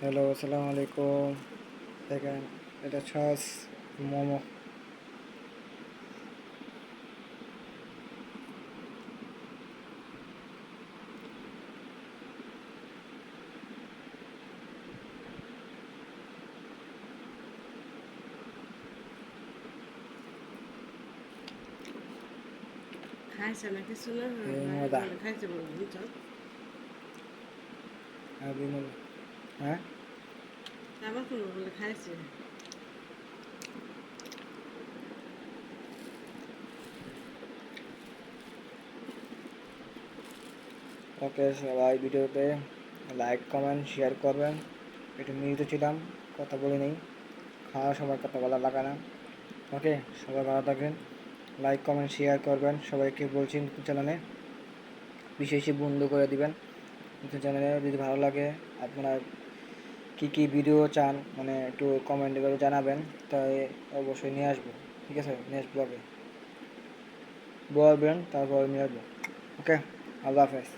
Hello, আসসালামু আলাইকুম। দেখেন, এটা সস মোমো। খাইছে না কিছু না এই ভাই মজা বলে খাইছে বলে বুঝছ আর বিমল। হ্যাঁ, আবার কোনো বলে খাইছে ওকে সবাই ভিডিওতে লাইক কমেন্ট শেয়ার করবেন। একটু মিউট ছিলাম, কথা বলে নেই। খাওয়ার সময় কথা বলা লাগে না। ওকে, সবাই ভালো থাকবেন। লাইক কমেন্ট শেয়ার করবেন। সবাইকে বলছি নতুন চ্যানেলে বেশি বেশি বন্ধু করে দিবেন। নতুন চ্যানেলে যদি ভালো লাগে, আপনারা কী কী ভিডিও চান মানে একটু কমেন্ট করে জানাবেন। তাই অবশ্যই নিয়ে আসবো। ঠিক আছে, নেক্সট ব্লগে বলবেন, তারপর নিয়ে আসবো। ওকে, আল্লাহ হাফেজ।